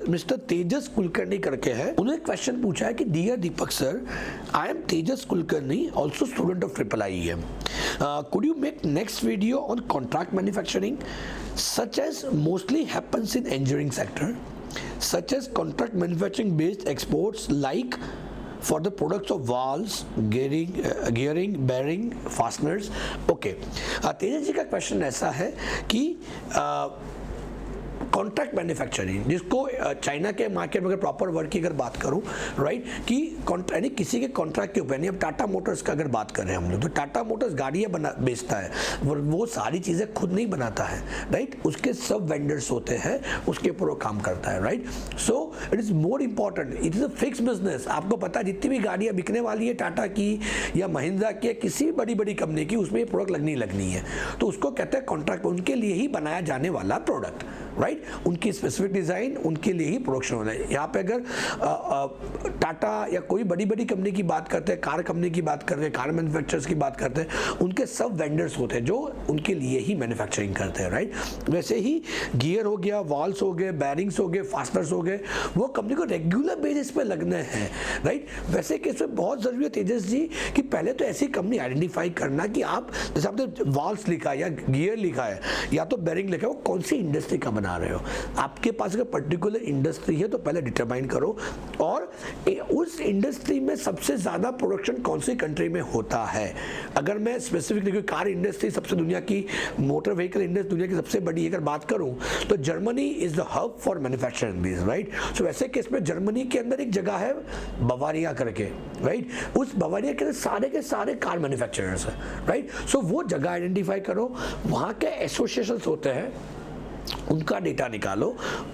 Mister तेजस कुलकर्णी करके है, उन्होंने क्वेश्चन पूछा है कि dear Deepak sir, I am Tejas Kulkarni, also student of IIIM. Could you make next video on contract manufacturing, such as mostly happens in engineering sector, such as contract manufacturing based exports like for the products of valves, gearing, bearing, fasteners. Okay, तेजस जी का question ऐसा है कि contract manufacturing, जिसको China के market में अगर proper word की अगर बात करूं, राइट, कि यानी किसी के कॉन्ट्रैक्ट के ऊपर, नहीं, अब टाटा मोटर्स का अगर बात कर रहे हैं हम लोग, तो टाटा मोटर्स गाड़ियाँ बेचता है, वो सारी चीज़ें खुद नहीं बनाता है, राइट, उसके सब वेंडर्स होते हैं, उसके ऊपर वो काम करता है, right. So it is more important, it is a fix business. आपको पता है जितनी भी गाड़ियाँ बिकने वाली है टाटा की या महिंद्रा की या किसी बड़ी बड़ी कंपनी की, उसमें ये प्रोडक्ट लगनी है, तो उसको कहते हैं कॉन्ट्रैक्ट, उनके लिए ही बनाया जाने वाला प्रोडक्ट, राइट. उनकी स्पेसिफिक डिज़ाइन, उनके लिए ही प्रोडक्शन होना है. यहाँ पे अगर टाटा या कोई बड़ी बड़ी कंपनी की बात करते हैं, कार कंपनी की बात करते हैं, कार मैन्युफैक्चरर्स की बात करते हैं, उनके सब वेंडर्स होते हैं जो उनके लिए ही मैन्युफैक्चरिंग करते हैं, राइट. वैसे ही गियर हो गया, वॉल्स हो गए, बैरिंग्स हो गए, फास्टनर्स हो गए, वो कंपनी को रेगुलर बेसिस पे लगने हैं, राइट. वैसे केस में बहुत ज़रूरी है तेजस जी कि पहले तो ऐसी कंपनी आइडेंटिफाई करना कि आप, जैसे आपने वॉल्स लिखा है या गियर लिखा है या तो बेरिंग लिखा है, वो कौन सी इंडस्ट्री का बना रहे हो. आपके पास अगर पर्टिकुलर इंडस्ट्री है तो पहले डिटरमाइन करो, और उस इंडस्ट्री में सबसे ज़्यादा प्रोडक्शन कौन सी कंट्री में होता है. अगर मैं स्पेसिफिकली कार इंडस्ट्री सबसे दुनिया की, मोटर व्हीकल इंडस्ट्री दुनिया की सबसे बड़ी अगर बात करूं तो Germany is the hub for manufacturing this, right. So वैसे केस में जर्मनी के अंदर एक जगह है बवारिया करके, राइट. उस बवारिया के अंदर सारे के सारे कार मैन्युफैक्चरर्स हैं, राइट. सो वो जगह आइडेंटिफाई करो, वहाँ के एसोसिएशंस होते हैं, उनका डेटा निकालो,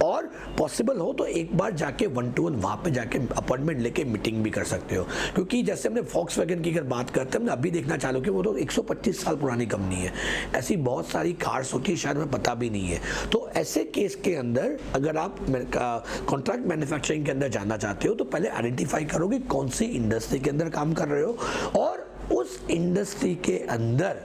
और पॉसिबल हो तो एक बार जाके 1-to-1 वहाँ पे जाके अपॉइंटमेंट लेके मीटिंग भी कर सकते हो. क्योंकि जैसे हमने वॉक्सवैगन की अगर बात करते हैं, हमने अभी देखना चालू किया, वो तो 125 साल पुरानी कंपनी है. ऐसी बहुत सारी कार्स होती है, शायद हमें पता भी नहीं है. तो ऐसे केस के अंदर अगर आप कॉन्ट्रैक्ट मैन्युफैक्चरिंग के अंदर जाना चाहते हो तो पहले आइडेंटिफाई करो कि कौन सी इंडस्ट्री के अंदर काम कर रहे हो, और उस इंडस्ट्री के अंदर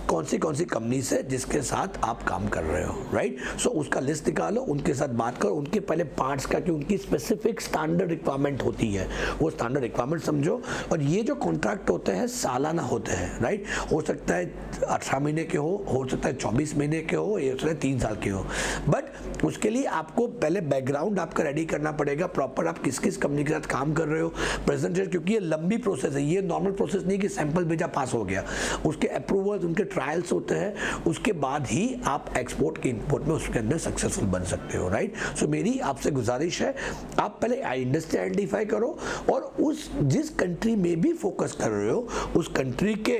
कौन सी कंपनीज है जिसके साथ आप काम कर रहे हो, राइट. सो उसका लिस्ट निकालो, उनके साथ बात करो, उनके पहले पार्ट्स का, कि उनकी स्पेसिफिक स्टैंडर्ड रिक्वायरमेंट होती है, वो स्टैंडर्ड रिक्वायरमेंट समझो. और ये जो कॉन्ट्रैक्ट होते हैं सालाना होते हैं, राइट. हो सकता है 18 महीने के हो सकता है 24 महीने के हो सकता है 3 साल के हो. बट उसके लिए आपको पहले बैकग्राउंड आपका रेडी करना पड़ेगा प्रॉपर, आप किस किस कंपनी के साथ काम कर रहे हो, प्रेजेंटेशन, क्योंकि ये लंबी प्रोसेस है, ये नॉर्मल प्रोसेस नहीं कि सैंपल भेजा पास हो गया. उसके अप्रूवल्स, उनके ट्रायल्स होते हैं, उसके बाद ही आप एक्सपोर्ट के इनपुट में उसके अंदर सक्सेसफुल बन सकते हो, राइट. सो मेरी आपसे गुजारिश है, आप पहले इंडस्ट्री आइडेंटिफाई करो, और उस जिस कंट्री में भी फोकस कर रहे हो उस कंट्री के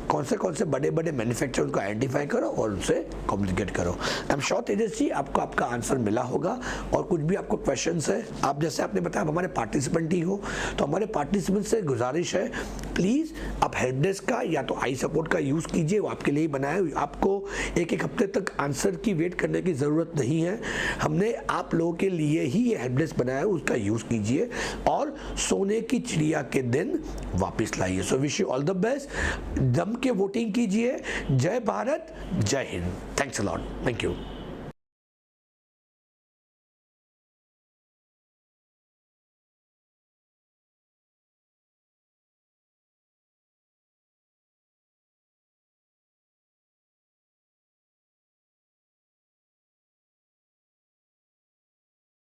कौन से बड़े बड़े मैन्युफैक्चरर को आइडेंटिफाई करो और उनसे कम्युनिकेट करो. आई एम श्योर तेजस जी आपको आपका आंसर मिला होगा. और कुछ भी आपको क्वेश्चंस है, आप जैसे आपने बताया आप हमारे पार्टिसिपेंट ही हो, तो हमारे पार्टिसिपेंट से गुजारिश है, प्लीज़ आप हेल्प डेस्क का या तो आई सपोर्ट का यूज़ कीजिए, वो आपके लिए ही बनाया है. आपको एक हफ्ते तक आंसर की वेट करने की ज़रूरत नहीं है, हमने आप लोगों के लिए ही ये हेल्प डेस्क बनाया है, उसका यूज़ कीजिए और सोने की चिड़िया के दिन वापस लाइए. So wish you all the best, जम के वोटिंग कीजिए. जय भारत, जय Hind. Thanks a lot. Thank you.